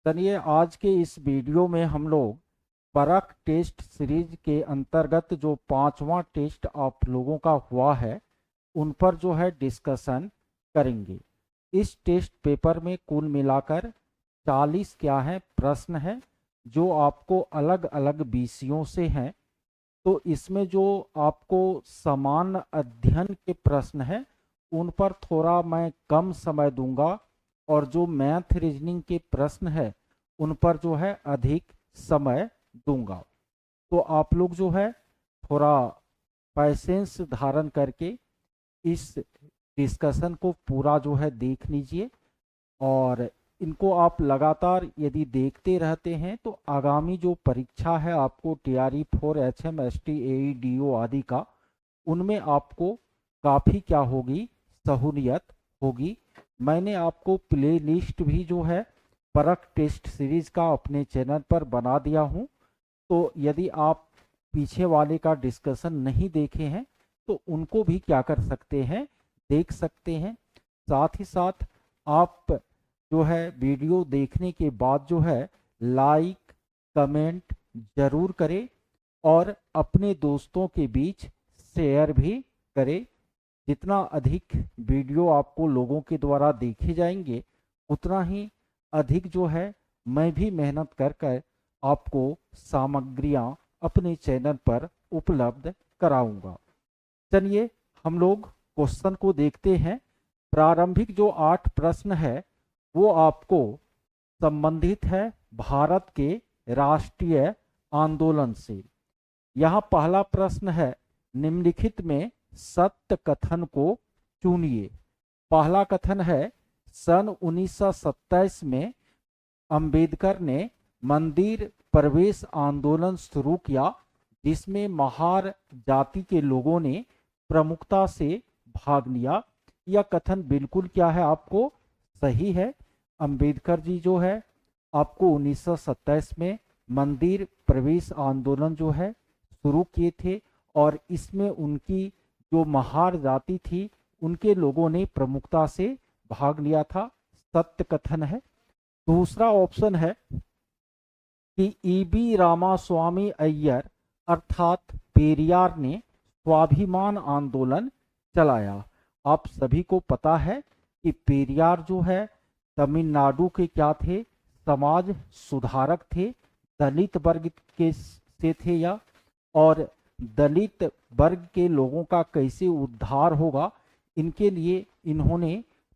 चलिए आज के इस वीडियो में हम लोग परख टेस्ट सीरीज के अंतर्गत जो पांचवा टेस्ट आप लोगों का हुआ है उन पर जो है डिस्कशन करेंगे। इस टेस्ट पेपर में कुल मिलाकर 40 क्या है प्रश्न है जो आपको अलग अलग विषयों से हैं। तो इसमें जो आपको समान अध्ययन के प्रश्न हैं उन पर थोड़ा मैं कम समय दूंगा और जो मैथ रीजनिंग के प्रश्न है उन पर जो है अधिक समय दूंगा। तो आप लोग जो है थोड़ा पैसेंस धारण करके इस डिस्कशन को पूरा जो है देख लीजिए और इनको आप लगातार यदि देखते रहते हैं तो आगामी जो परीक्षा है आपको टीआरई 4 एचएम एसटी एईडीओ आदि का उनमें आपको काफ़ी क्या होगी सहूलियत होगी। मैंने आपको प्ले लिस्ट भी जो है परख टेस्ट सीरीज का अपने चैनल पर बना दिया हूं। तो यदि आप पीछे वाले का डिस्कशन नहीं देखे हैं तो उनको भी क्या कर सकते हैं देख सकते हैं। साथ ही साथ आप जो है वीडियो देखने के बाद जो है लाइक कमेंट जरूर करें और अपने दोस्तों के बीच शेयर भी करें। जितना अधिक वीडियो आपको लोगों के द्वारा देखे जाएंगे उतना ही अधिक जो है मैं भी मेहनत कर कर आपको सामग्रियां अपने चैनल पर उपलब्ध कराऊंगा। चलिए हम लोग क्वेश्चन को देखते हैं। प्रारंभिक जो 8 प्रश्न है वो आपको संबंधित है भारत के राष्ट्रीय आंदोलन से। यहाँ पहला प्रश्न है निम्नलिखित में सत्य कथन को चुनिए। पहला कथन है सन 1927 में अंबेडकर ने मंदिर प्रवेश आंदोलन शुरू किया जिसमें महार जाति के लोगों ने प्रमुखता से भाग लिया। यह कथन बिल्कुल क्या है आपको सही है। अंबेडकर जी जो है आपको 1927 में मंदिर प्रवेश आंदोलन जो है शुरू किए थे और इसमें उनकी जो महार जाति थी उनके लोगों ने प्रमुखता से भाग लिया था। सत्य कथन है। दूसरा ऑप्शन है कि ईबी रामास्वामी अय्यर अर्थात पेरियार ने स्वाभिमान आंदोलन चलाया। आप सभी को पता है कि पेरियार जो है तमिलनाडु के क्या थे समाज सुधारक थे। दलित वर्ग के से थे या और दलित वर्ग के लोगों का कैसे उद्धार होगा इनके लिए इन्होंने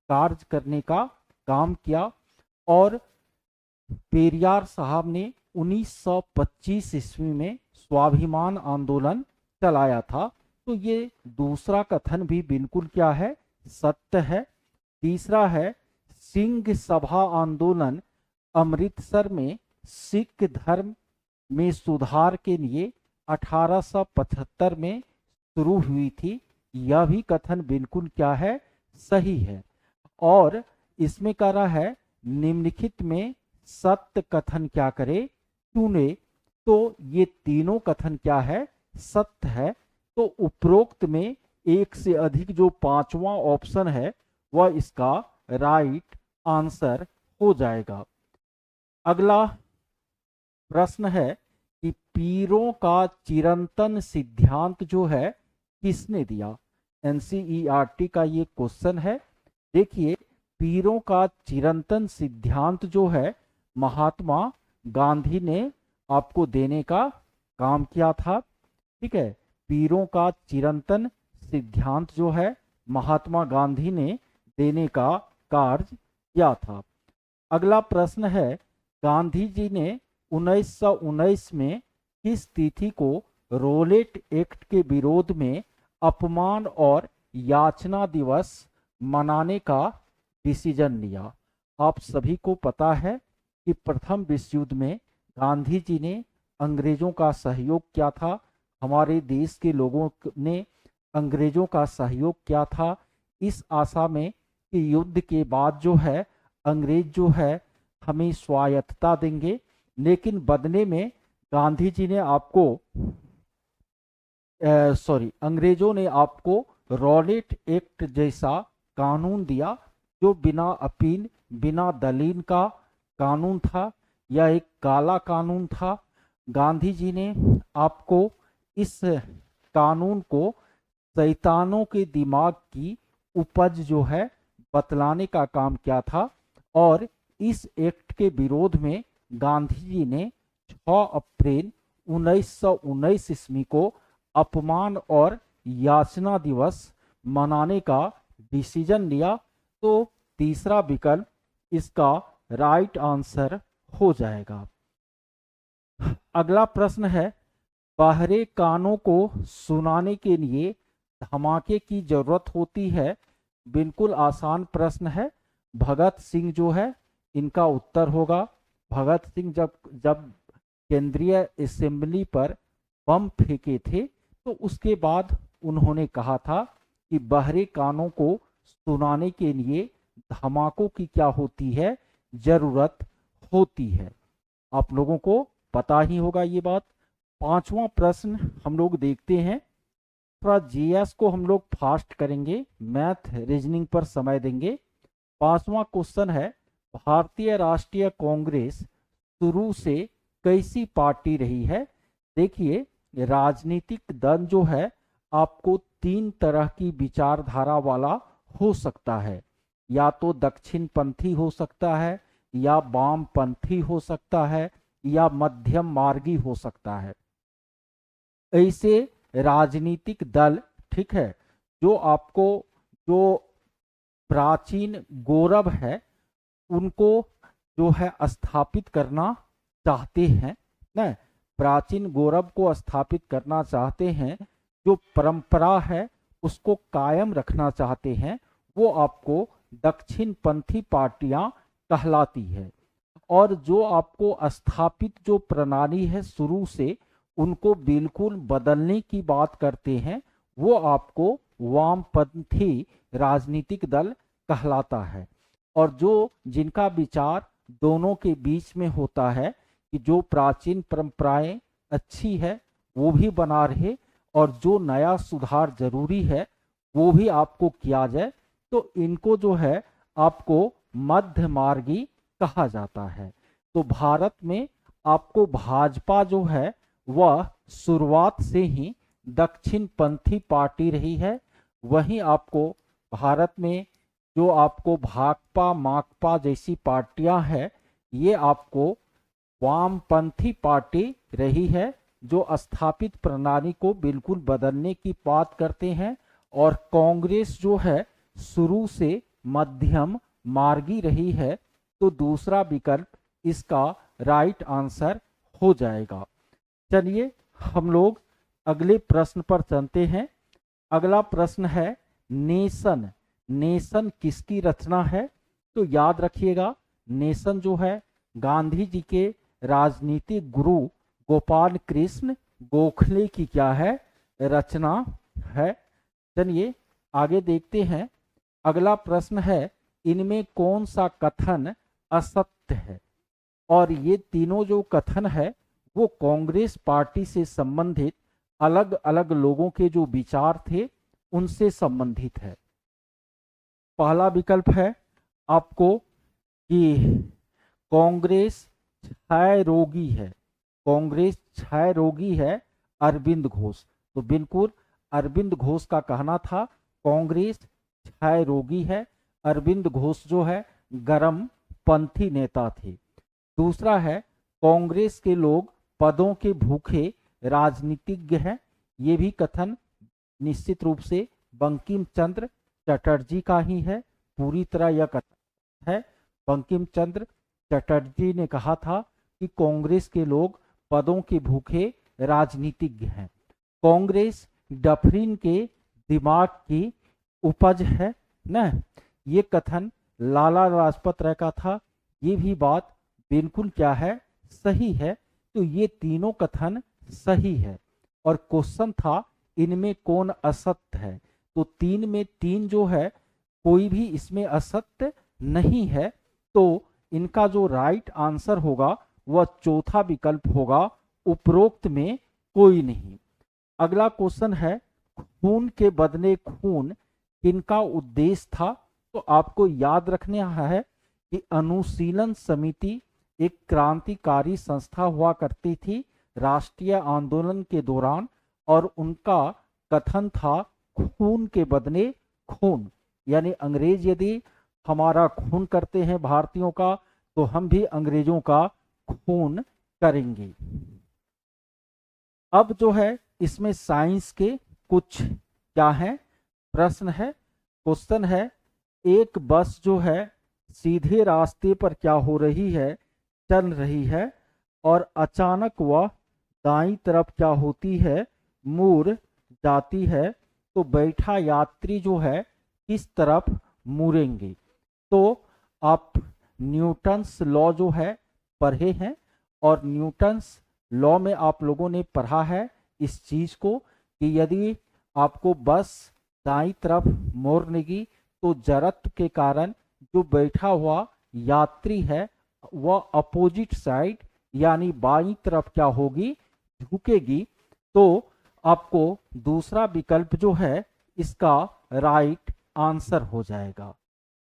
कार्य करने का काम किया और पेरियार साहब ने 1925 ईस्वी में स्वाभिमान आंदोलन चलाया था। तो ये दूसरा कथन भी बिल्कुल क्या है सत्य है। तीसरा है सिंह सभा आंदोलन अमृतसर में सिख धर्म में सुधार के लिए 1875 में शुरू हुई थी। यह भी कथन बिल्कुल क्या है सही है। और इसमें कह रहा है निम्नलिखित में सत्य कथन क्या करे चुने। तो ये तीनों कथन क्या है सत्य है। तो उपरोक्त में एक से अधिक जो पांचवा ऑप्शन है वह इसका राइट आंसर हो जाएगा। अगला प्रश्न है कि पीरों का चिरंतन सिद्धांत जो है किसने दिया। एनसीईआरटी का ये क्वेश्चन है। देखिए पीरों का चिरंतन सिद्धांत जो है महात्मा गांधी ने आपको देने का काम किया था। ठीक है पीरों का चिरंतन सिद्धांत जो है महात्मा गांधी ने देने का कार्य किया था। अगला प्रश्न है गांधी जी ने 1919 में किस तिथि को रोलेट एक्ट के विरोध में अपमान और याचना दिवस मनाने का डिसीजन लिया। आप सभी को पता है कि प्रथम विश्व युद्ध में गांधी जी ने अंग्रेजों का सहयोग किया था। हमारे देश के लोगों ने अंग्रेजों का सहयोग किया था इस आशा में कि युद्ध के बाद जो है अंग्रेज जो है हमें स्वायत्तता देंगे। लेकिन बदले में गांधी जी ने आपको अंग्रेजों ने आपको रॉलेट एक्ट जैसा कानून दिया जो बिना अपील बिना दलील का कानून था या एक काला कानून था। गांधी जी ने आपको इस कानून को शैतानों के दिमाग की उपज जो है बतलाने का काम किया था, और इस एक्ट के विरोध में गांधी जी ने 6 अप्रैल 1919 ईस्वी को अपमान और याचना दिवस मनाने का डिसीजन लिया। तो तीसरा विकल्प इसका राइट आंसर हो जाएगा। अगला प्रश्न है, बहरे कानों को सुनाने के लिए धमाके की जरूरत होती है। बिल्कुल आसान प्रश्न है। भगत सिंह जो है इनका उत्तर होगा। भगत सिंह जब जब केंद्रीय असेंबली पर बम फेंके थे तो उसके बाद उन्होंने कहा था कि बहरे कानों को सुनाने के लिए धमाकों की क्या होती है, जरूरत होती है। आप लोगों को पता ही होगा ये बात। पांचवा प्रश्न हम लोग देखते हैं। थोड़ा जीएस को हम लोग फास्ट करेंगे, मैथ रीजनिंग पर समय देंगे। पांचवा क्वेश्चन है, भारतीय राष्ट्रीय कांग्रेस शुरू से कैसी पार्टी रही है। देखिए, राजनीतिक दल जो है आपको 3 तरह की विचारधारा वाला हो सकता है। या तो दक्षिण पंथी हो सकता है, या वामपंथी हो सकता है, या मध्यम मार्गी हो सकता है। ऐसे राजनीतिक दल, ठीक है, जो आपको जो प्राचीन गौरव है उनको जो है स्थापित करना चाहते हैं ना, प्राचीन गौरव को स्थापित करना चाहते हैं, जो परंपरा है उसको कायम रखना चाहते हैं, वो आपको दक्षिण पंथी पार्टियां कहलाती है। और जो आपको स्थापित जो प्रणाली है शुरू से उनको बिल्कुल बदलने की बात करते हैं, वो आपको वामपंथी राजनीतिक दल कहलाता है। और जो जिनका विचार दोनों के बीच में होता है कि जो प्राचीन परंपराएं अच्छी है वो भी बना रहे, और जो नया सुधार जरूरी है वो भी आपको किया जाए, तो इनको जो है आपको मध्य मार्गी कहा जाता है। तो भारत में आपको भाजपा जो है वह शुरुआत से ही दक्षिण पंथी पार्टी रही है। वहीं आपको भारत में जो आपको भाकपा माकपा जैसी पार्टियां हैं, ये आपको वामपंथी पार्टी रही है, जो स्थापित प्रणाली को बिल्कुल बदलने की बात करते हैं। और कांग्रेस जो है शुरू से मध्यम मार्गी रही है। तो दूसरा विकल्प इसका राइट आंसर हो जाएगा। चलिए हम लोग अगले प्रश्न पर चलते हैं। अगला प्रश्न है, नेशन। नेशन किसकी रचना है। तो याद रखिएगा, नेशन जो है गांधी जी के राजनीतिक गुरु गोपाल कृष्ण गोखले की क्या है, रचना है। चलिए आगे देखते हैं। अगला प्रश्न है, इनमें कौन सा कथन असत्य है। और ये तीनों जो कथन है वो कांग्रेस पार्टी से संबंधित अलग अलग लोगों के जो विचार थे उनसे संबंधित है। पहला विकल्प है आपको कि कांग्रेस क्षय रोगी है। कांग्रेस क्षय रोगी है, अरविंद घोष। तो बिल्कुल अरविंद घोष का कहना था कांग्रेस क्षय रोगी है। अरविंद घोष जो है गरम पंथी नेता थे। दूसरा है, कांग्रेस के लोग पदों के भूखे राजनीतिज्ञ हैं। ये भी कथन निश्चित रूप से बंकिम चंद्र चटर्जी का ही है। पूरी तरह यह कथन है, बंकिम चंद्र चटर्जी ने कहा था कि कांग्रेस के लोग पदों के भूखे राजनीतिज्ञ हैं। कांग्रेस डफरिन के दिमाग की उपज है न, ये कथन लाला लाजपत राय का था। ये भी बात बिल्कुल क्या है, सही है। तो ये तीनों कथन सही है। और क्वेश्चन था इनमें कौन असत्य है। तो 3 में 3 जो है कोई भी इसमें असत्य नहीं है। तो इनका जो राइट आंसर होगा वह चौथा विकल्प होगा, उपरोक्त में कोई नहीं। अगला क्वेश्चन है, खून के बदले खून किनका उद्देश्य था। तो आपको याद रखना है कि अनुशीलन समिति एक क्रांतिकारी संस्था हुआ करती थी राष्ट्रीय आंदोलन के दौरान, और उनका कथन था खून के बदले खून। यानी अंग्रेज यदि हमारा खून करते हैं भारतीयों का, तो हम भी अंग्रेजों का खून करेंगे। अब जो है इसमें साइंस के कुछ क्या है प्रश्न है, क्वेश्चन है। एक बस जो है सीधे रास्ते पर क्या हो रही है, चल रही है, और अचानक वह दाईं तरफ क्या होती है, मुड़ जाती है, तो बैठा यात्री जो है किस तरफ मुड़ेंगे। तो आप न्यूटन्स लॉ जो है पढ़े हैं, और न्यूटन्स लॉ में आप लोगों ने पढ़ा है इस चीज को कि यदि आपको बस दाईं तरफ मोड़नेगी तो जड़त्व के कारण जो बैठा हुआ यात्री है वह अपोजिट साइड यानी बाईं तरफ क्या होगी, झुकेगी। तो आपको दूसरा विकल्प जो है इसका राइट आंसर हो जाएगा।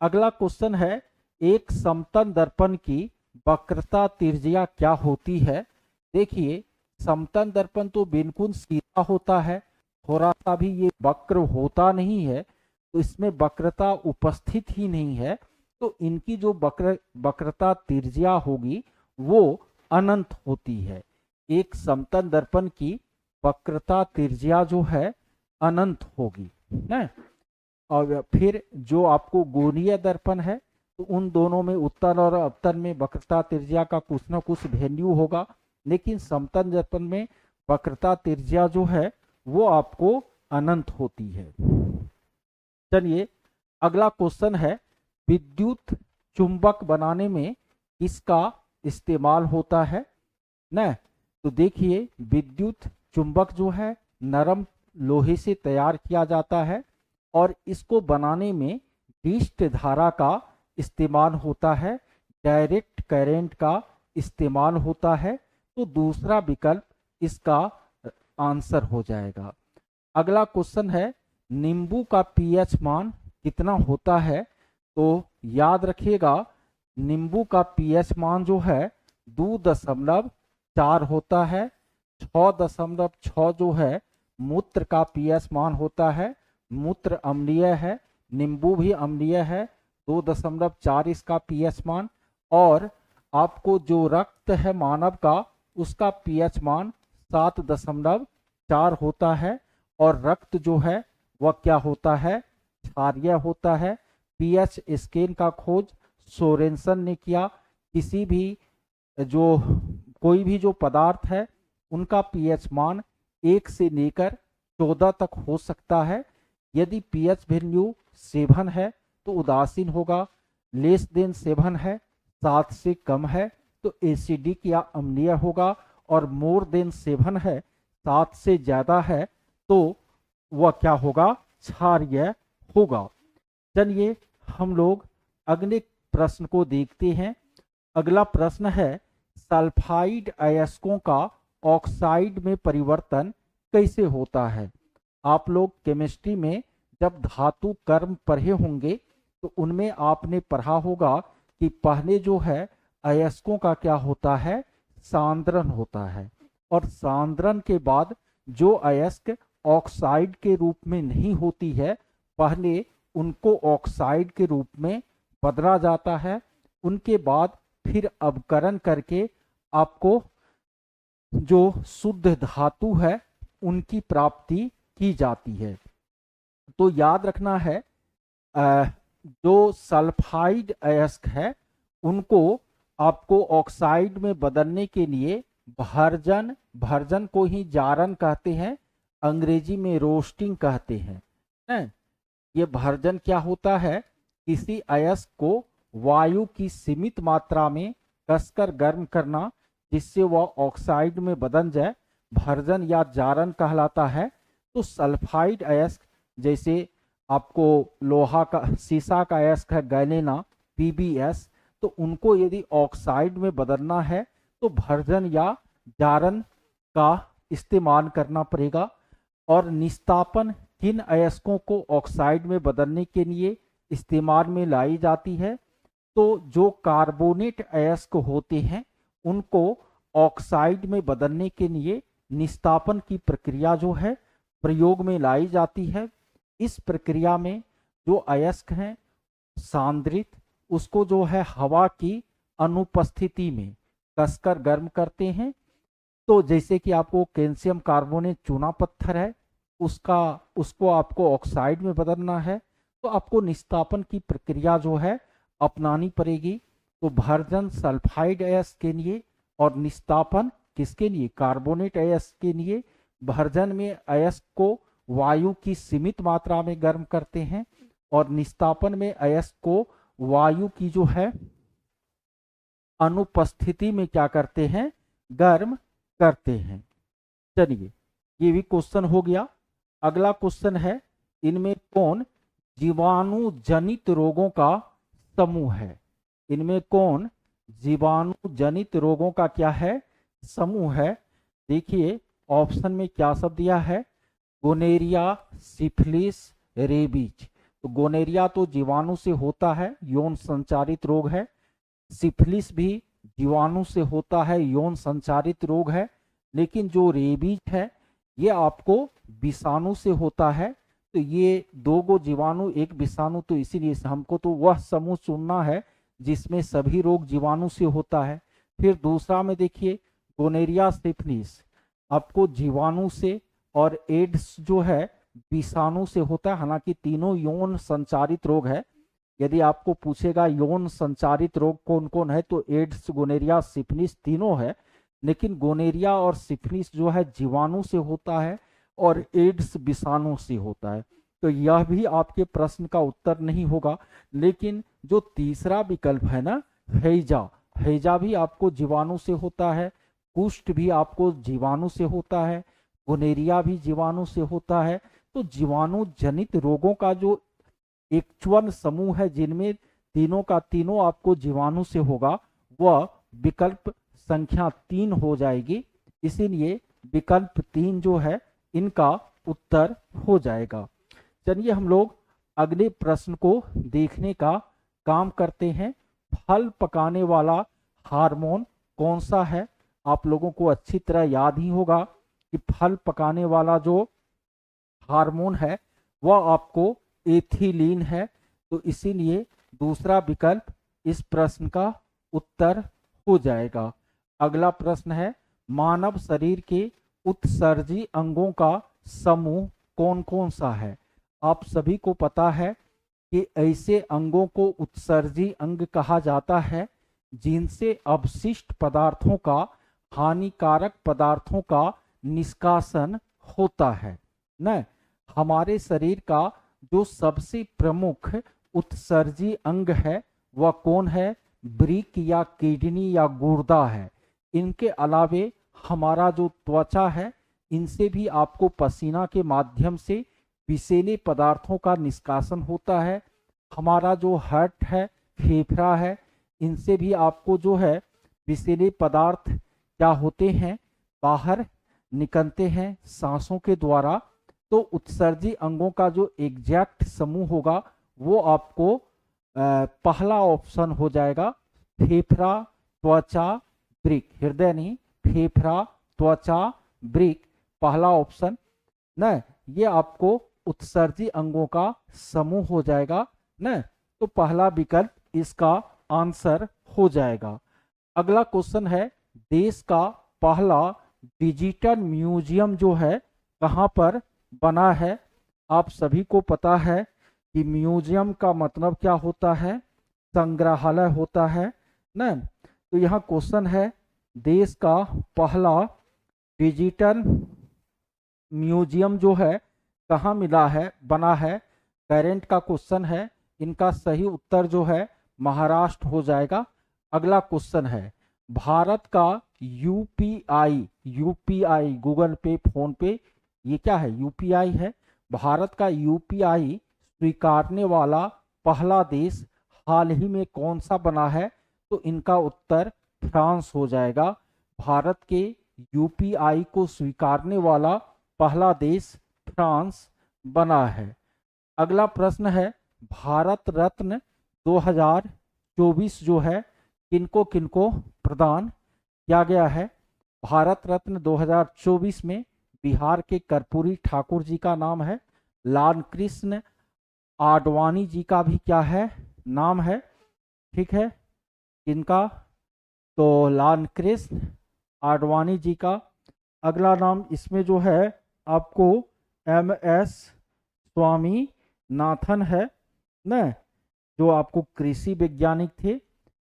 अगला क्वेश्चन है, एक समतल दर्पण की वक्रता त्रिज्या क्या होती है। देखिए समतल दर्पण तो बिल्कुल सीधा होता है, थोड़ा सा भी ये वक्र होता नहीं है, तो इसमें वक्रता उपस्थित ही नहीं है। तो इनकी जो वक्रता त्रिज्या होगी वो अनंत होती है। एक समतल दर्पण की वक्रता त्रिज्या जो है अनंत होगी ना। और फिर जो आपको गोलीय दर्पण है तो उन दोनों में उत्तल और अवतल में वक्रता त्रिज्या का कुछ ना कुछ वैल्यू होगा, लेकिन समतल दर्पण में वक्रता त्रिज्या जो है वो आपको अनंत होती है। चलिए अगला क्वेश्चन है, विद्युत चुंबक बनाने में किसका इस्तेमाल होता है ना। तो देखिए विद्युत चुंबक जो है नरम लोहे से तैयार किया जाता है, और इसको बनाने में पृष्ठ धारा का इस्तेमाल होता है, डायरेक्ट करंट का इस्तेमाल होता है। तो दूसरा विकल्प इसका आंसर हो जाएगा। अगला क्वेश्चन है, नींबू का पीएच मान कितना होता है। तो याद रखिएगा नींबू का पीएच मान जो है 2.4 होता है। 6.6 जो है मूत्र का पीएच मान होता है, मूत्र अम्लीय है, नींबू भी अम्लीय है। 2.4 इसका पीएच मान। और आपको जो रक्त है मानव का उसका पीएच मान 7.4 होता है, और रक्त जो है वह क्या होता है, क्षारीय होता है। पीएच स्केल का खोज सोरेनसन ने किया। किसी भी जो कोई भी जो पदार्थ है उनका पीएच मान 1 से लेकर 14 तक हो सकता है। यदि पीएच वैल्यू 7 है तो उदासीन होगा, लेस देन 7 है 7 से कम है तो एसिडिक या अम्लीय होगा, और मोर देन 7 है 7 से ज्यादा है तो वह क्या होगा, क्षारीय होगा। चलिए हम लोग अगले प्रश्न को देखते हैं। अगला प्रश्न है, सल्फाइड अयस्कों का ऑक्साइड में परिवर्तन कैसे होता है। आप लोग केमिस्ट्री में जब धातु कर्म पढ़े होंगे तो उनमें आपने पढ़ा होगा कि पहले जो है अयस्कों का क्या होता है, सांद्रण होता है, और सांद्रण के बाद जो अयस्क ऑक्साइड के रूप में नहीं होती है पहले उनको ऑक्साइड के रूप में बदला जाता है। उनके बाद फिर अवकरण करके आपको जो शुद्ध धातु है उनकी प्राप्ति की जाती है। तो याद रखना है जो सल्फाइड अयस्क है उनको आपको ऑक्साइड में बदलने के लिए भर्जन को ही जारन कहते हैं, अंग्रेजी में रोस्टिंग कहते हैं। ये भर्जन क्या होता है, किसी अयस्क को वायु की सीमित मात्रा में कसकर गर्म करना जिससे वह ऑक्साइड में बदल जाए, भर्जन या जारन कहलाता है। तो सल्फाइड अयस्क जैसे आपको लोहा का सीसा का अयस्क है गैलेना पीबीएस, तो उनको यदि ऑक्साइड में बदलना है तो भर्जन या जारन का इस्तेमाल करना पड़ेगा। और निस्तापन किन अयस्कों को ऑक्साइड में बदलने के लिए इस्तेमाल में लाई जाती है, तो जो कार्बोनेट अयस्क होते हैं उनको ऑक्साइड में बदलने के लिए निस्तापन की प्रक्रिया जो है प्रयोग में लाई जाती है। इस प्रक्रिया में जो अयस्क हैं सांद्रित, उसको जो है हवा की अनुपस्थिति में कसकर गर्म करते हैं। तो जैसे कि आपको कैल्शियम कार्बोनेट चूना पत्थर है, उसको आपको ऑक्साइड में बदलना है, तो आपको निस्तापन की प्रक्रिया जो है अपनानी पड़ेगी। तो भर्जन सल्फाइड अयस्क के लिए और निस्तापन किसके लिए, कार्बोनेट अयस्क के लिए। भर्जन में अयस्क को वायु की सीमित मात्रा में गर्म करते हैं और निस्तापन में अयस्क को वायु की जो है अनुपस्थिति में क्या करते हैं, गर्म करते हैं। चलिए, ये भी क्वेश्चन हो गया। अगला क्वेश्चन है, इनमें कौन जीवाणु जनित रोगों का समूह है। इनमें कौन जीवाणु जनित रोगों का क्या है, समूह है। देखिए ऑप्शन में क्या सब दिया है, गोनेरिया, सिफिलिस, रेबीज। तो गोनेरिया तो जीवाणु से होता है, यौन संचारित रोग है। सिफिलिस भी जीवाणु से होता है, यौन संचारित रोग है। लेकिन जो रेबीज है ये आपको विषाणु से होता है। तो ये दो गो जीवाणु एक विषाणु, तो इसीलिए हमको तो वह समूह चुनना है जिसमें सभी रोग जीवाणु से होता है। फिर दूसरा में देखिए गोनेरिया, सिफिलिस आपको जीवाणु से और एड्स जो है विषाणु से होता है। हालांकि तीनों यौन संचारित रोग है। यदि आपको पूछेगा यौन संचारित रोग कौन कौन है, तो एड्स, गोनेरिया, सिफिलिस तीनों है। लेकिन गोनेरिया और सिफिलिस जो है जीवाणु से होता है और एड्स विषाणु से होता है। तो यह भी आपके प्रश्न का उत्तर नहीं होगा। लेकिन जो तीसरा विकल्प है ना, हैजा, हैजा भी आपको जीवाणु से होता है। कुष्ठ भी आपको जीवाणु से होता है। गोनेरिया भी जीवाणु से होता है। तो जीवाणु जनित रोगों का जो एक्चुअल समूह है जिनमें तीनों का तीनों आपको जीवाणु से होगा, वह विकल्प संख्या 3 हो जाएगी। इसीलिए विकल्प 3 जो है इनका उत्तर हो जाएगा। चलिए हम लोग अगले प्रश्न को देखने का काम करते हैं। फल पकाने वाला हार्मोन कौन सा है। आप लोगों को अच्छी तरह याद ही होगा कि फल पकाने वाला जो हार्मोन है वह आपको एथिलीन है। तो इसीलिए दूसरा विकल्प इस प्रश्न का उत्तर हो जाएगा। अगला प्रश्न है, मानव शरीर के उत्सर्जी अंगों का समूह कौन कौन सा है। आप सभी को पता है कि ऐसे अंगों को उत्सर्जी अंग कहा जाता है जिनसे अवशिष्ट पदार्थों का, हानिकारक पदार्थों का निष्कासन होता है न। हमारे शरीर का जो सबसे प्रमुख उत्सर्जी अंग है वह कौन है, वृक्क या किडनी या गुर्दा है। इनके अलावे हमारा जो त्वचा है, इनसे भी आपको पसीना के माध्यम से विषैले पदार्थों का निष्कासन होता है। हमारा जो हार्ट है, फेफड़ा है, इनसे भी आपको जो है विषैले पदार्थ क्या होते हैं, बाहर निकलते हैं सांसों के द्वारा। तो उत्सर्जी अंगों का जो एग्जैक्ट समूह होगा वो आपको पहला ऑप्शन हो जाएगा, फेफड़ा, त्वचा, वृक्क। हृदय नहीं, फेफड़ा, त्वचा, वृक्क, पहला ऑप्शन न। ये आपको उत्सर्जी अंगों का समूह हो जाएगा न। तो पहला विकल्प इसका आंसर हो जाएगा। अगला क्वेश्चन है, देश का पहला डिजिटल म्यूजियम जो है कहाँ पर बना है। आप सभी को पता है कि म्यूजियम का मतलब क्या होता है, संग्रहालय होता है न। तो यहाँ क्वेश्चन है, देश का पहला डिजिटल म्यूजियम जो है कहाँ मिला है, बना है। करेंट का क्वेश्चन है। इनका सही उत्तर जो है महाराष्ट्र हो जाएगा। अगला क्वेश्चन है, भारत का यूपीआई, यूपीआई गूगल पे, फोन पे, ये क्या है, यूपीआई है। भारत का यूपीआई स्वीकारने वाला पहला देश हाल ही में कौन सा बना है। तो इनका उत्तर फ्रांस हो जाएगा। भारत के यूपीआई को स्वीकारने वाला पहला देश फ्रांस बना है। अगला प्रश्न है, भारत रत्न 2024 जो है किनको किनको प्रदान किया गया है। भारत रत्न 2024 में बिहार के कर्पूरी ठाकुर जी का नाम है। लाल कृष्ण आडवाणी जी का भी क्या है, नाम है। ठीक है, इनका तो लाल कृष्ण आडवाणी जी का। अगला नाम इसमें जो है आपको MS स्वामीनाथन है न, जो आपको कृषि वैज्ञानिक थे।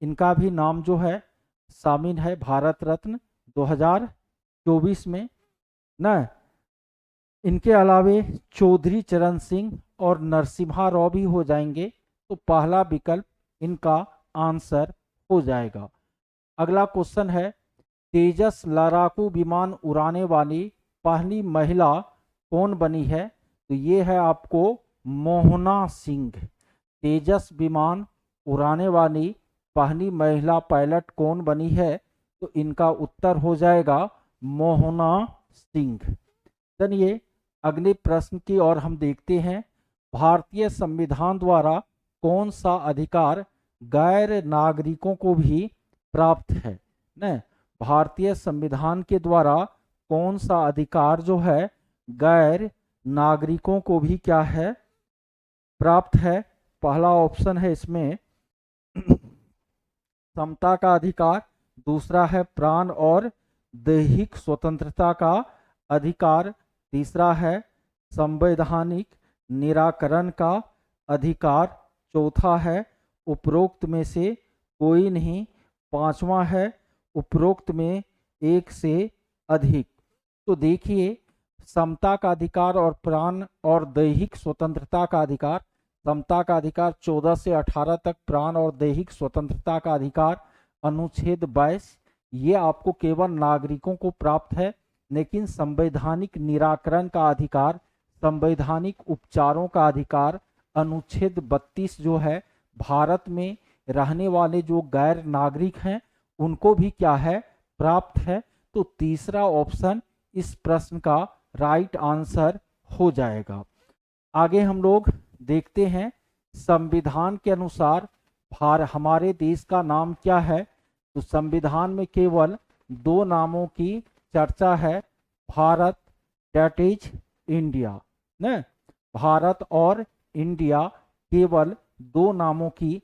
इनका भी नाम जो है शामिल है भारत रत्न 2024 में न। इनके अलावे चौधरी चरण सिंह और नरसिम्हा राव भी हो जाएंगे, तो पहला विकल्प इनका आंसर हो जाएगा। अगला क्वेश्चन है, तेजस लड़ाकू विमान उड़ाने वाली पहली महिला कौन बनी है? तो ये है आपको मोहना सिंह। तेजस विमान उड़ाने वाली पहली महिला पायलट कौन बनी है? तो इनका उत्तर हो जाएगा मोहना सिंह। चलिए अगले प्रश्न की ओर हम देखते हैं। भारतीय संविधान द्वारा कौन सा अधिकार गैर नागरिकों को भी प्राप्त है न? भारतीय संविधान के द्वारा कौन सा अधिकार जो है गैर नागरिकों को भी क्या है, प्राप्त है? पहला ऑप्शन है इसमें समता का अधिकार, दूसरा है प्राण और दैहिक स्वतंत्रता का अधिकार, तीसरा है संवैधानिक निराकरण का अधिकार, चौथा है उपरोक्त में से कोई नहीं, पांचवा है उपरोक्त में एक से अधिक। तो देखिए समता का अधिकार और प्राण और दैहिक स्वतंत्रता का अधिकार, समता का अधिकार 14 से 18 तक, प्राण और दैहिक स्वतंत्रता का अधिकार अनुच्छेद 22, ये आपको केवल नागरिकों को प्राप्त है। लेकिन संवैधानिक निराकरण का अधिकार, संवैधानिक उपचारों का अधिकार अनुच्छेद 32 जो है भारत में रहने वाले जो गैर नागरिक हैं उनको भी क्या है, प्राप्त है। तो तीसरा ऑप्शन इस प्रश्न का राइट आंसर हो जाएगा। आगे हम लोग देखते हैं संविधान के अनुसार हमारे देश का नाम क्या है। तो संविधान में केवल दो नामों की चर्चा है, भारत दैट इज इंडिया न, भारत और इंडिया केवल दो नामों की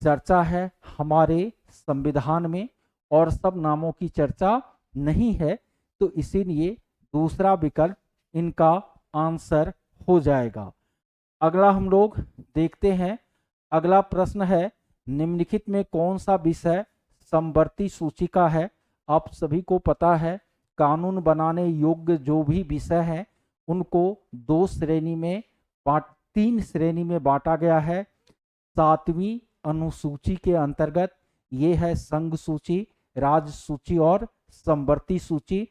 चर्चा है हमारे संविधान में, और सब नामों की चर्चा नहीं है। तो इसीलिए दूसरा विकल्प इनका आंसर हो जाएगा। अगला हम लोग देखते हैं। अगला प्रश्न है, निम्नलिखित में कौन सा विषय समवर्ती सूची का है? आप सभी को पता है कानून बनाने योग्य जो भी विषय हैं उनको तीन श्रेणी में बांटा गया है। 7वीं अनुसूची के अंतर्गत ये है संघ सूची, राज्य सूची और समवर्ती सूची,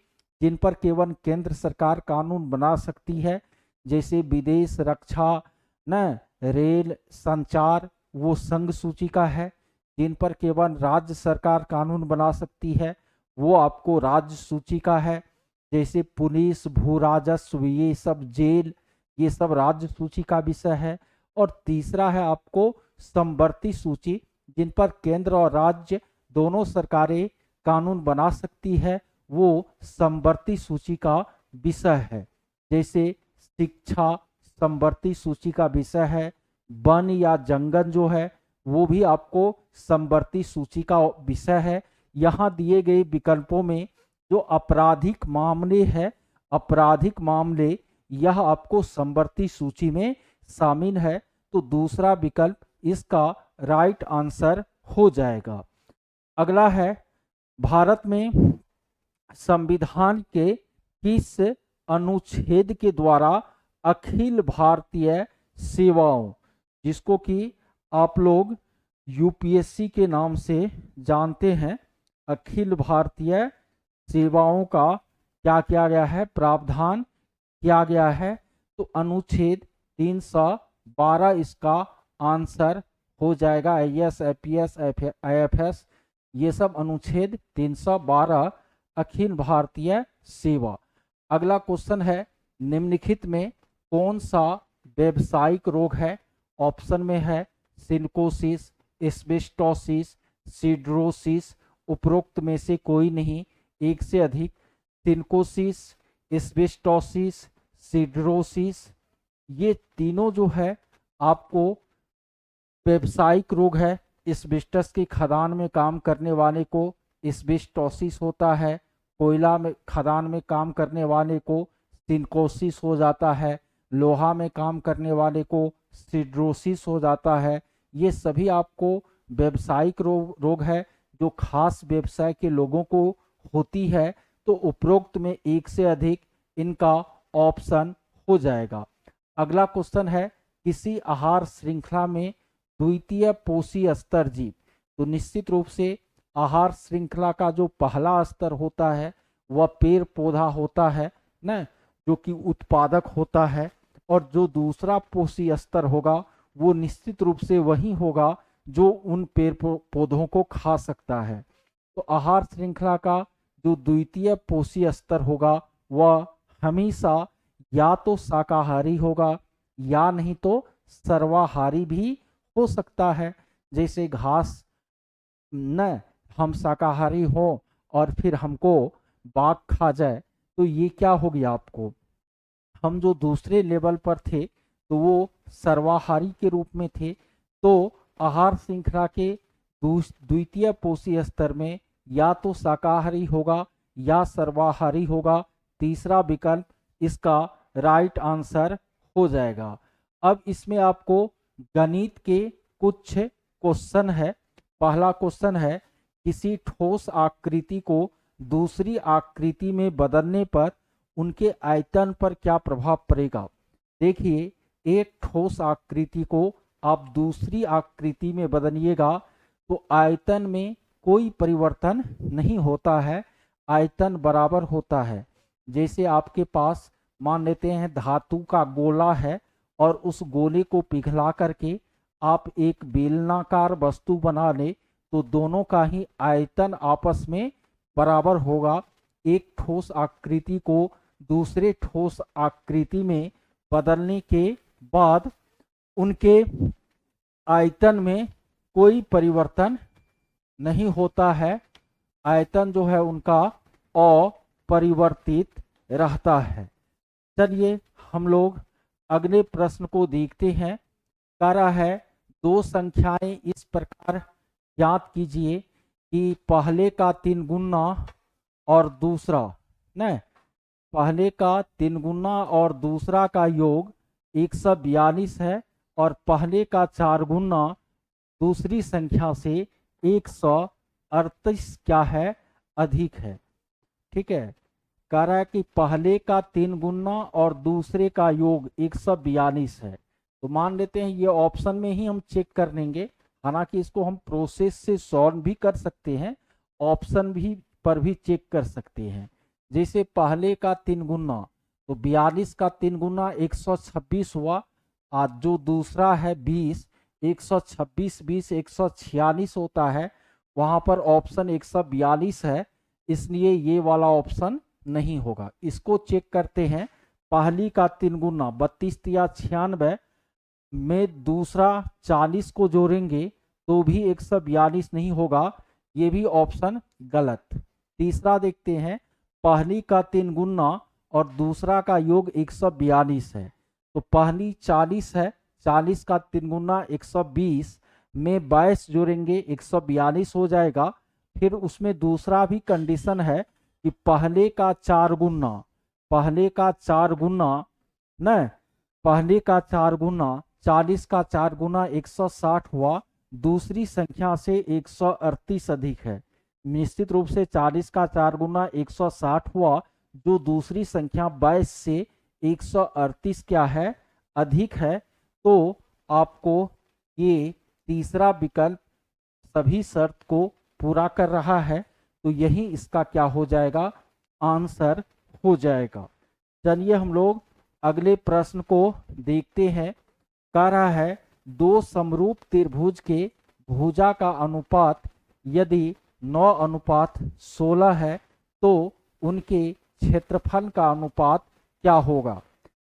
जिन पर केवल केंद्र सरकार कानून बना सकती है, जैसे विदेश, रक्षा न, रेल, संचार, वो संघ सूची का है। जिन पर केवल राज्य सरकार कानून बना सकती है वो आपको राज्य सूची का है, जैसे पुलिस, भू राजस्व, ये सब, जेल, ये सब राज्य सूची का विषय है। और तीसरा है आपको समवर्ती सूची, जिन पर केंद्र और राज्य दोनों सरकारें कानून बना सकती है, वो समवर्ती सूची का विषय है। जैसे शिक्षा समवर्ती सूची का विषय है, वन या जंगल जो है वो भी आपको समवर्ती सूची का विषय है। यहाँ दिए गए विकल्पों में जो आपराधिक मामले है, आपराधिक मामले यह आपको समवर्ती सूची में शामिल है। तो दूसरा विकल्प इसका राइट आंसर हो जाएगा। अगला है, भारत में संविधान के किस अनुच्छेद के द्वारा अखिल भारतीय सेवाओं, जिसको कि आप लोग UPSC के नाम से जानते हैं, अखिल भारतीय सेवाओं का क्या किया गया है, प्रावधान किया गया है? तो अनुच्छेद 312 इसका आंसर हो जाएगा। IAS, IPS, IFS, ये सब अनुच्छेद 312 अखिल भारतीय सेवा। अगला क्वेश्चन है, निम्नलिखित में कौन सा व्यावसायिक रोग है? ऑप्शन में है सिलिकोसिस, एस्बेस्टोसिस, सिड्रोसिस, उपरोक्त में से कोई नहीं, एक से अधिक, सिनकोसिस, एस्बेस्टोसिस, सिड्रोसिस, ये तीनों जो है आपको व्यावसायिक रोग है। एस्बेस्टस की खदान में काम करने वाले को एस्बेस्टोसिस होता है, कोयला में खदान में काम करने वाले को सिनकोसिस हो जाता है, लोहा में काम करने वाले को सिड्रोसिस हो जाता है। ये सभी आपको व्यावसायिक रोग है जो खास व्यवसाय के लोगों को होती है। तो उपरोक्त में एक से अधिक इनका ऑप्शन हो जाएगा। अगला क्वेश्चन है, किसी आहार श्रृंखला में द्वितीय पोषी स्तर जीव। तो निश्चित रूप से आहार श्रृंखला का जो पहला स्तर होता है वह पेड़ पौधा होता है ना, जो कि उत्पादक होता है, और जो दूसरा पोषी स्तर होगा वो निश्चित रूप से वही होगा जो उन पेड़ पौधों को खा सकता है। तो आहार श्रृंखला का जो द्वितीय पोषी स्तर होगा वह हमेशा या तो शाकाहारी होगा या नहीं तो सर्वाहारी भी हो सकता है। जैसे घास न हम शाकाहारी हो और फिर हमको बाघ खा जाए तो ये क्या हो गया आपको, हम जो दूसरे लेवल पर थे तो वो सर्वाहारी के रूप में थे। तो आहार श्रृंखला के द्वितीय पोषी स्तर में या तो शाकाहारी होगा या सर्वाहारी होगा, तीसरा विकल्प इसका राइट आंसर हो जाएगा। अब इसमें आपको गणित के कुछ क्वेश्चन है। पहला क्वेश्चन है, किसी ठोस आकृति को दूसरी आकृति में बदलने पर उनके आयतन पर क्या प्रभाव पड़ेगा। देखिए, एक ठोस आकृति को आप दूसरी आकृति में बदलिएगा तो आयतन में कोई परिवर्तन नहीं होता है, आयतन बराबर होता है। जैसे आपके पास मान लेते हैं धातु का गोला है और उस गोले को पिघला करके आप एक बेलनाकार वस्तु बना ले तो दोनों का ही आयतन आपस में बराबर होगा। एक ठोस आकृति को दूसरे ठोस आकृति में बदलने के बाद उनके आयतन में कोई परिवर्तन नहीं होता है, आयतन जो है उनका अपरिवर्तित रहता है। चलिए हम लोग अगले प्रश्न को देखते हैं। कह रहा है, दो संख्याएं इस प्रकार ज्ञात कीजिए कि पहले का 3 गुना और दूसरा न पहले का 3 गुना और दूसरा का योग 142 है और पहले का 4 गुना दूसरी संख्या से 138 क्या है, अधिक है। ठीक है, कह रहा है कि पहले का 3 गुना और दूसरे का योग 142 है। तो मान लेते हैं ये ऑप्शन में ही हम चेक कर लेंगे, हालांकि इसको हम प्रोसेस से सॉल्व भी कर सकते हैं, ऑप्शन भी पर भी चेक कर सकते हैं। जैसे पहले का 3 गुना तो 42 का 3 गुना 126 हुआ, आज जो दूसरा है 20, 126 20 146 होता है, वहां पर ऑप्शन 142 है, इसलिए ये वाला ऑप्शन नहीं होगा। इसको चेक करते हैं, पहली का 3 गुना 32 या 96 में दूसरा 40 को जोड़ेंगे तो भी 142 नहीं होगा, ये भी ऑप्शन गलत। तीसरा देखते हैं, पहली का 3 गुना और दूसरा का योग 142 है, तो पहली 40 है, 40 का 3 गुना 120 में 22 जोड़ेंगे 142 हो जाएगा। फिर उसमें दूसरा भी कंडीशन है कि पहले का 4 गुना, पहले का 4 गुना न पहले का 4 गुना 40 का 4 गुना 160 हुआ, दूसरी संख्या से 138 अधिक है। निश्चित रूप से 40 का 4 गुना 160 हुआ, जो दूसरी संख्या 22 से 138 क्या है, अधिक है। तो आपको ये तीसरा विकल्प सभी शर्त को पूरा कर रहा है, तो यही इसका क्या हो जाएगा, आंसर हो जाएगा। चलिए हम लोग अगले प्रश्न को देखते हैं। कह रहा है, दो समरूप त्रिभुज के भुजा का अनुपात यदि 9:16 है तो उनके क्षेत्रफल का अनुपात क्या होगा।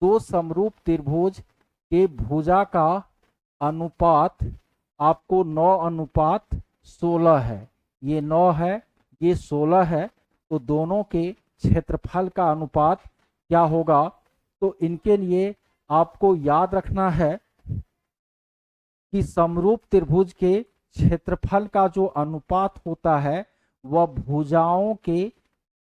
दो समरूप त्रिभुज के भुजा का अनुपात आपको 9:16 है, ये 9 है, ये 16 है, तो दोनों के क्षेत्रफल का अनुपात क्या होगा? तो इनके लिए आपको याद रखना है कि समरूप त्रिभुज के क्षेत्रफल का जो अनुपात होता है वह भुजाओं के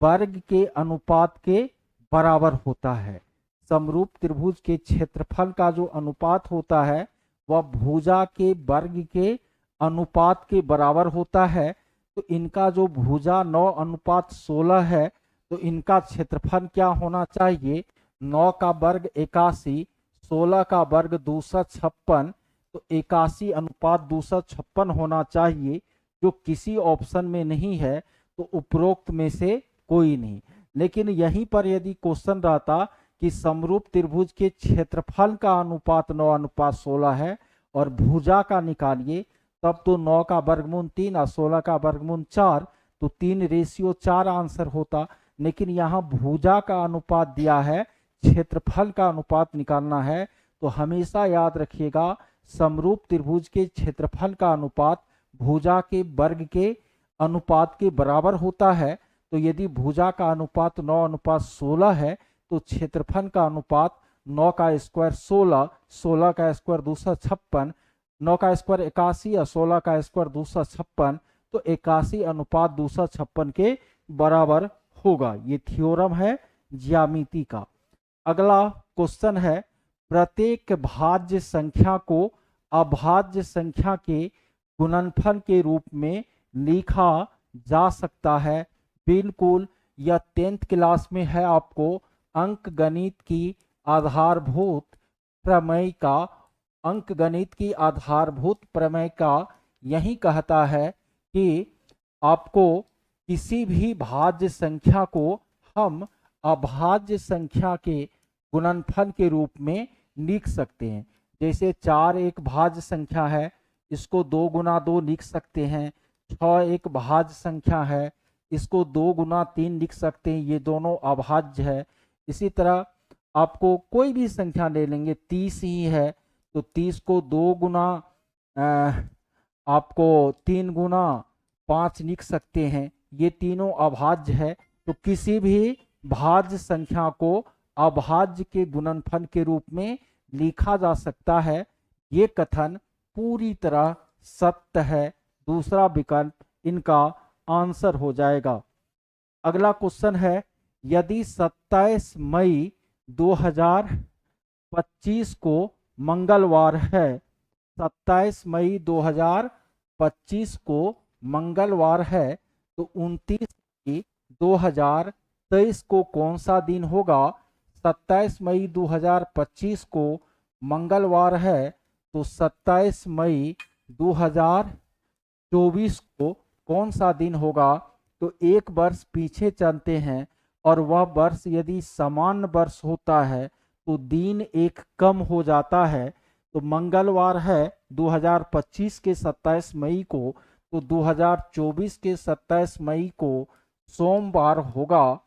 वर्ग के अनुपात के बराबर होता है। समरूप त्रिभुज के क्षेत्रफल का जो अनुपात होता है वह भुजा के वर्ग के अनुपात के बराबर होता है। तो इनका जो भुजा 9:16 है, तो इनका क्षेत्रफल क्या होना चाहिए? 9 का वर्ग 81, 16 का वर्ग 256, तो 81:256 होना चाहिए, जो किसी ऑप्शन में नहीं है, तो उपरोक्त में से कोई नहीं। लेकिन यहीं पर यदि क्वेश्चन रहता कि समरूप त्रिभुज के क्षेत्रफल का अनुपात 9:16 है और भुजा का निकालिए, तब तो 9 का वर्गमूल 3 और 16 का वर्गमूल 4, तो 3:4 आंसर होता। लेकिन यहाँ भुजा का अनुपात दिया है, क्षेत्रफल का अनुपात निकालना है, तो हमेशा याद रखिएगा समरूप त्रिभुज के क्षेत्रफल का अनुपात भुजा के वर्ग के अनुपात के बराबर होता है। तो यदि भुजा का अनुपात 9:16 है, तो क्षेत्रफल का अनुपात 9 का स्क्वायर 16, 16 का स्क्वायर 256, 9 का स्क्वायर 81 और 16 का स्क्वायर 256, तो 81:256 के बराबर होगा। ये थ्योरम है ज्यामिति का। अगला क्वेश्चन है, प्रत्येक भाज्य संख्या को अभाज्य संख्या के गुणनफल के रूप में लिखा जा सकता है। बिल्कुल, यह 10th क्लास में है, आपको अंक गणित की आधारभूत प्रमेय का, अंक गणित की आधारभूत प्रमेय का यही कहता है कि आपको किसी भी भाज्य संख्या को हम अभाज्य संख्या के गुणनफल के रूप में लिख सकते हैं। जैसे 4 एक भाज्य संख्या है, इसको 2 गुना 2 लिख सकते हैं। 6 एक भाज्य संख्या है, इसको 2 गुना 3 लिख सकते हैं, ये दोनों अभाज्य है। इसी तरह आपको कोई भी संख्या ले लेंगे, 30 ही है, तो 30 को 2 गुना आपको 3 गुना 5 लिख सकते हैं, ये तीनों अभाज्य है। तो किसी भी भाज्य संख्या को अभाज्य के गुणनफल के रूप में लिखा जा सकता है। ये कथन पूरी तरह सत्य है। दूसरा विकल्प इनका आंसर हो जाएगा। अगला क्वेश्चन है, यदि 27 मई 2025 को मंगलवार है, 27 मई 2025 को मंगलवार है, तो 29 मई 2023 को कौन सा दिन होगा? 27 मई 2025 को मंगलवार है, तो 27 मई 2024 को कौन सा दिन होगा? तो एक वर्ष पीछे चलते हैं, और वह वर्ष यदि समान वर्ष होता है तो दिन एक कम हो जाता है। तो मंगलवार है 2025 के 27 मई को, तो 2024 के 27 मई को सोमवार होगा।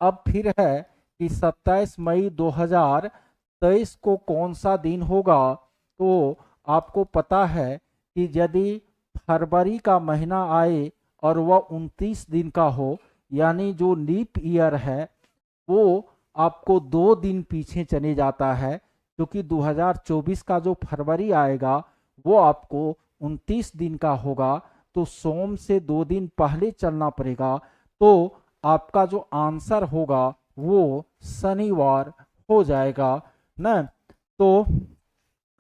अब फिर है कि 27 मई 2023 को कौन सा दिन होगा? तो आपको पता है कि यदि फरवरी का महीना आए और वह 29 दिन का हो, यानी जो लीप ईयर है वो आपको 2 दिन पीछे चले जाता है, क्योंकि 2024 का जो फरवरी आएगा वो आपको 29 दिन का होगा, तो सोम से 2 दिन पहले चलना पड़ेगा। तो आपका जो आंसर होगा वो शनिवार हो जाएगा ना। तो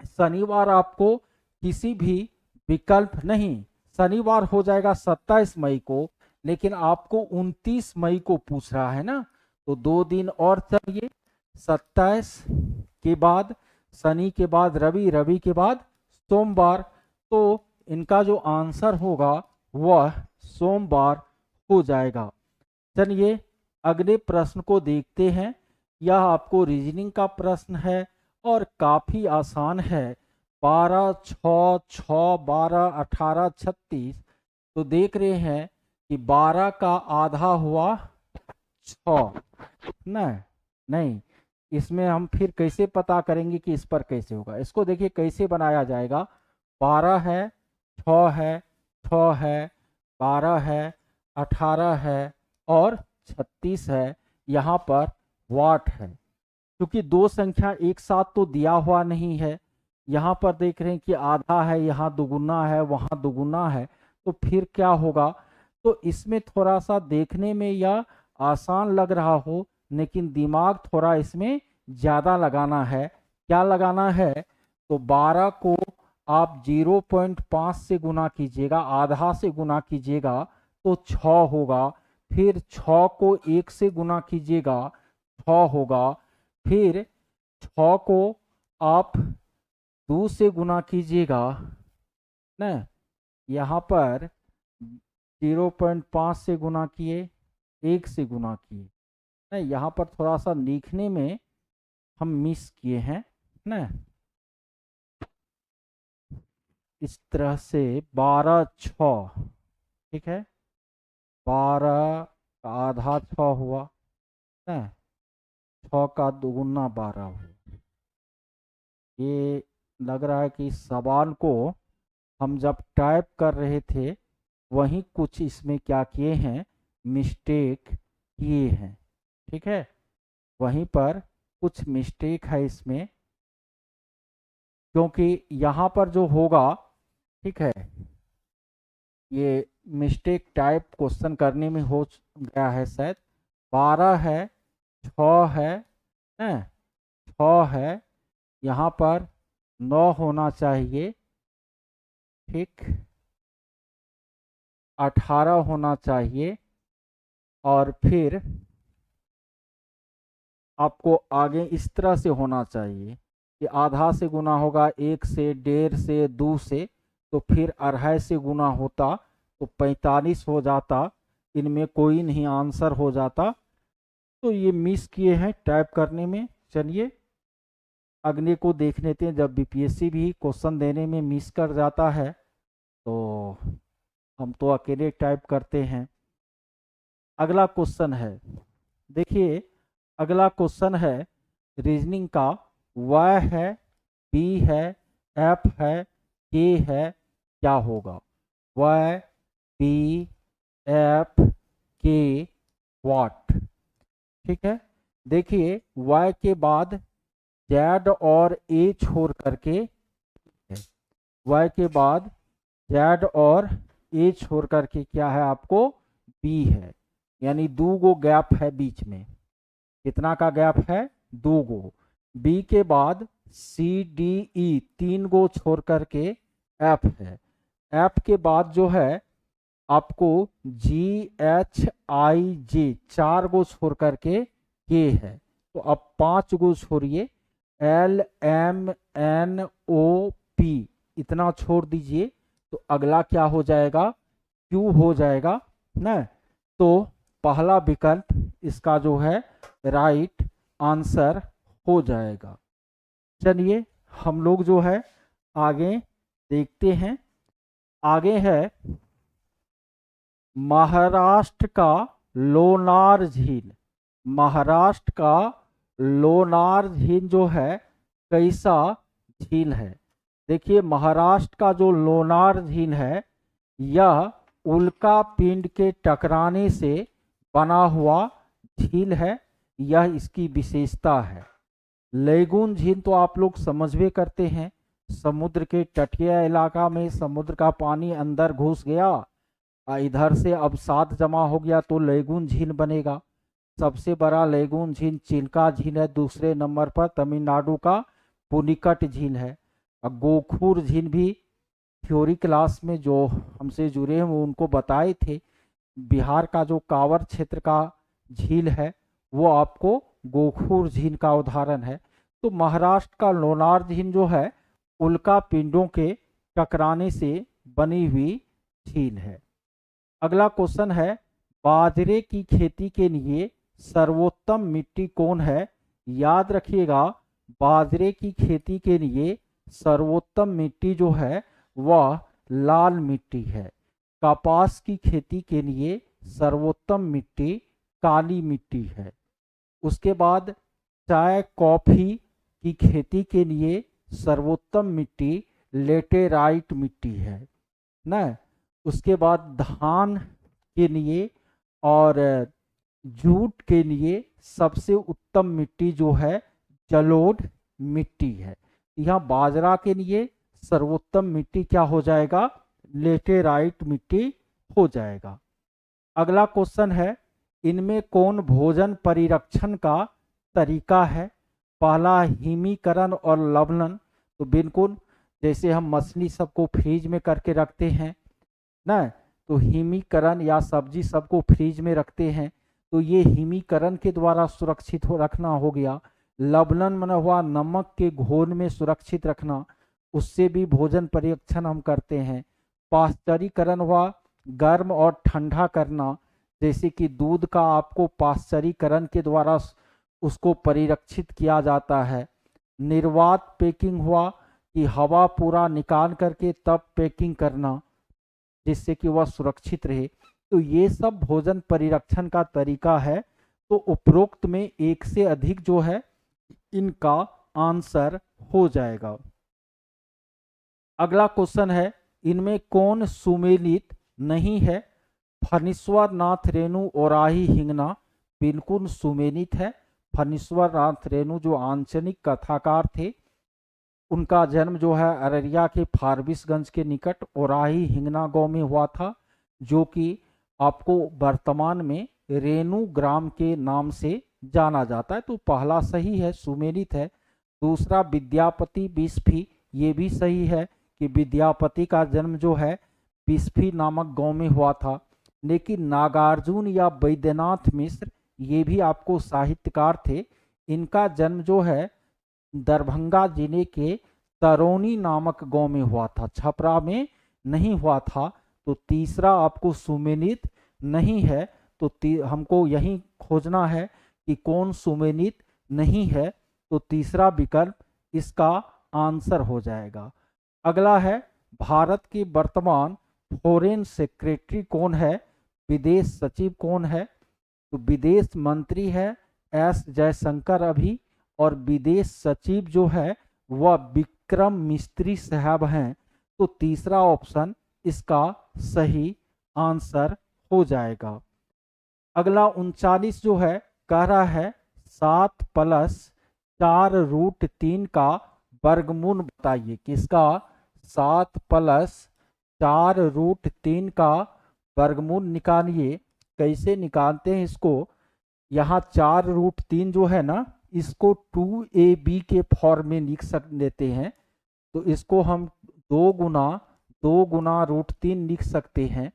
शनिवार आपको किसी भी विकल्प नहीं, शनिवार हो जाएगा 27 मई को, लेकिन आपको 29 मई को पूछ रहा है ना, तो 2 दिन और चाहिए। 27 के बाद शनि के बाद रवि, रवि के बाद सोमवार, तो इनका जो आंसर होगा वह सोमवार हो जाएगा। चलिए अगले प्रश्न को देखते हैं। यह आपको रीजनिंग का प्रश्न है और काफी आसान है। 12, 6, 6, 12, 18, 36। तो देख रहे हैं कि 12 का आधा हुआ 6 नहीं, इसमें हम फिर कैसे पता करेंगे कि इस पर कैसे होगा? इसको देखिए कैसे बनाया जाएगा। 12 है 6 है, 6 है, 12 है, 18 है और 36 है। यहाँ पर वाट है। क्योंकि दो संख्या एक साथ तो दिया हुआ नहीं है, यहाँ पर देख रहे हैं कि आधा है, यहाँ दुगुना है, वहाँ दुगुना है, तो फिर क्या होगा। तो इसमें थोड़ा सा देखने में यह आसान लग रहा हो, लेकिन दिमाग थोड़ा इसमें ज़्यादा लगाना है। क्या लगाना है, तो 12 को आप 0.5 से गुना कीजिएगा, आधा से गुना कीजिएगा तो 6 होगा। फिर 6 को 1 से गुना कीजिएगा, 6 होगा। फिर 6 को आप 2 से गुना कीजिएगा ना, यहाँ पर 0.5 से गुना किए, 1 से गुना किए ना, यहाँ पर थोड़ा सा लिखने में हम मिस किए हैं ना। इस तरह से 12 6, ठीक है, 12 का आधा 6 हुआ ना, 6 का दुगुना 12 हुआ। ये लग रहा है कि इस सवाल को हम जब टाइप कर रहे थे वहीं कुछ इसमें क्या किए हैं, मिस्टेक किए हैं। ठीक है, वहीं पर कुछ मिस्टेक है इसमें, क्योंकि यहाँ पर जो होगा, ठीक है, ये मिस्टेक टाइप क्वेश्चन करने में हो गया है शायद। 12 है, 6 है, 6 है, यहाँ पर 9 होना चाहिए, ठीक, 18 होना चाहिए, और फिर आपको आगे इस तरह से होना चाहिए कि आधा से गुना होगा 1 से, 1.5 से, 2 से, तो फिर 2.5 से गुना होता तो 45 हो जाता। इनमें कोई नहीं आंसर हो जाता। तो ये मिस किए हैं टाइप करने में। चलिए अगले को देख लेते हैं। जब बीपीएससी भी क्वेश्चन देने में मिस कर जाता है तो हम तो अकेले टाइप करते हैं। अगला क्वेश्चन है, देखिए अगला क्वेश्चन है रीजनिंग का। वाई है, बी है, एफ है, के है, क्या होगा। वाई, बी, एफ, के, व्हाट। ठीक है, देखिए वाई के बाद जेड और ए छोड़ करके, वाई के बाद जेड और ए छोड़ करके क्या है आपको, बी है। यानी 2 गो गैप है बीच में। कितना का गैप है, 2 गो। बी के बाद सी, डी, ई 3 गो छोड़ करके एफ है। एफ के बाद जो है आपको जी, एच, आई, जे 4 गो छोड़ करके के है। तो अब 5 गो छोड़िए, एल, एम, एन, ओ, पी इतना छोड़ दीजिए। तो अगला क्या हो जाएगा, क्यू हो जाएगा ना। तो पहला विकल्प इसका जो है राइट आंसर हो जाएगा। चलिए हम लोग जो है आगे देखते हैं। आगे है महाराष्ट्र का लोनार झील। महाराष्ट्र का लोनार झील जो है कैसा झील है। देखिए महाराष्ट्र का जो लोनार झील है यह उल्का पिंड के टकराने से बना हुआ झील है। यह इसकी विशेषता है। लेगून झील तो आप लोग समझवे करते हैं, समुद्र के तटीय इलाका में समुद्र का पानी अंदर घुस गया, इधर से अब साथ जमा हो गया तो लेगून झील बनेगा। सबसे बड़ा लेगून झील चिल्का झील है। दूसरे नंबर पर तमिलनाडु का पुनिकट झील है। और गोखूर झील भी थ्योरी क्लास में जो हमसे जुड़े हैं वो उनको बताए थे। बिहार का जो कांवर क्षेत्र का झील है वो आपको गोखूर झील का उदाहरण है। तो महाराष्ट्र का लोनार झील जो है उल्का पिंडों के टकराने से बनी हुई झील है। अगला क्वेश्चन है बाजरे की खेती के लिए सर्वोत्तम मिट्टी कौन है। याद रखिएगा बाजरे की खेती के लिए सर्वोत्तम मिट्टी जो है वह लाल मिट्टी है। कपास की खेती के लिए सर्वोत्तम मिट्टी काली मिट्टी है। उसके बाद चाय कॉफी की खेती के लिए सर्वोत्तम मिट्टी लेटेराइट मिट्टी है। ना। उसके बाद धान के लिए और जूट के लिए सबसे उत्तम मिट्टी जो है जलोढ़ मिट्टी है। यहाँ बाजरा के लिए सर्वोत्तम मिट्टी क्या हो जाएगा, लेटेराइट मिट्टी हो जाएगा। अगला क्वेश्चन है, इनमें कौन भोजन परिरक्षण का तरीका है। पहला हिमीकरण और लवणन, तो बिल्कुल जैसे हम मछली सबको फ्रीज में करके रखते हैं ना, तो हिमीकरण या सब्जी सबको फ्रीज में रखते हैं, तो ये हिमीकरण के द्वारा सुरक्षित हो रखना हो गया। लवणन मन हुआ नमक के घोल में सुरक्षित रखना, उससे भी भोजन परिरक्षण हम करते हैं। पाश्चरीकरण हुआ गर्म और ठंडा करना, जैसे कि दूध का आपको पाश्चरीकरण के द्वारा उसको परिरक्षित किया जाता है। निर्वात पैकिंग हुआ कि हवा पूरा निकाल करके तब पैकिंग करना, जिससे कि वह सुरक्षित रहे। तो ये सब भोजन परिरक्षण का तरीका है। तो उपरोक्त में एक से अधिक जो है इनका आंसर हो जाएगा। अगला क्वेश्चन है, इनमें कौन सुमेलित नहीं है। फणीश्वर नाथ रेणु ओराही हिंगना, बिल्कुल सुमेलित है। फणीश्वर नाथ रेणु जो आंचलिक कथाकार थे, उनका जन्म जो है अररिया के फारबिसगंज के निकट ओराही हिंगना गांव में हुआ था, जो कि आपको वर्तमान में रेणु ग्राम के नाम से जाना जाता है। तो पहला सही है, सुमेलित है। दूसरा विद्यापति बिस्फी, ये भी सही है कि विद्यापति का जन्म जो है बिस्फी नामक गांव में हुआ था। लेकिन नागार्जुन या वैद्यनाथ मिश्र, ये भी आपको साहित्यकार थे, इनका जन्म जो है दरभंगा जिले के तरौनी नामक गांव में हुआ था, छपरा में नहीं हुआ था। तो तीसरा आपको सुमेलित नहीं है। तो हमको यही खोजना है कि कौन सुमेलित नहीं है, तो तीसरा विकल्प इसका आंसर हो जाएगा। अगला है, भारत के वर्तमान फॉरेन सेक्रेटरी कौन है, विदेश सचिव कौन है। तो विदेश मंत्री है एस जयशंकर अभी, और विदेश सचिव जो है वह विक्रम मिस्त्री साहब हैं। तो तीसरा ऑप्शन इसका सही आंसर हो जाएगा। अगला 39 जो है कह रहा है 7+4√3 का वर्गमूल बताइए। किसका, 7+4√3 का वर्गमूल निकालिए। कैसे निकालते हैं इसको, यहाँ 4√3 जो है ना, इसको 2ab के फॉर्म में लिख लेते हैं। तो इसको हम 2 गुना √3 लिख सकते हैं,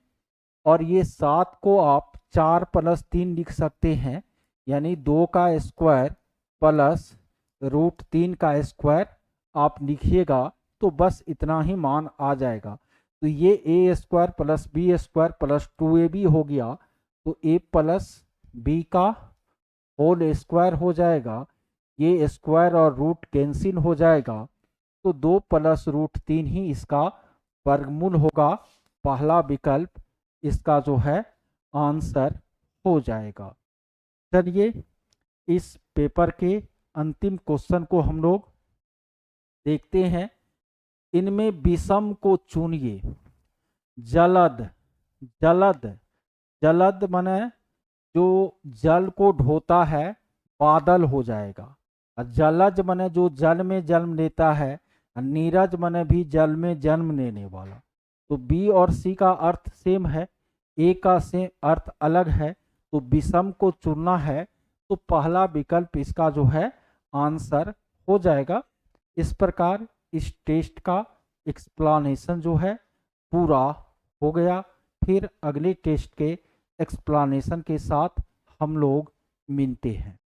और ये 7 को आप 4+3 लिख सकते हैं, यानी 2 का स्क्वायर प्लस √3 का स्क्वायर आप लिखिएगा तो बस इतना ही मान आ जाएगा। तो ये a² + b² + 2ab हो गया, तो a + b का होल स्क्वायर हो जाएगा। ये स्क्वायर और रूट कैंसिल हो जाएगा, तो 2 + √3 ही इसका वर्गमूल होगा। पहला विकल्प इसका जो है आंसर हो जाएगा। चलिए इस पेपर के अंतिम क्वेश्चन को हम लोग देखते हैं। इनमें विषम को चुनिए। जलद, जलद, जलद माने जो जल को ढोता है, बादल हो जाएगा। जलज माने जो जल में जन्म लेता है, नीरज माने भी जल में जन्म लेने वाला। तो बी और सी का अर्थ सेम है, ए का सेम अर्थ अलग है, तो विषम को चुनना है। तो पहला विकल्प इसका जो है आंसर हो जाएगा। इस प्रकार इस टेस्ट का एक्सप्लानेशन जो है पूरा हो गया। फिर अगले टेस्ट के एक्सप्लानेशन के साथ हम लोग मिलते हैं।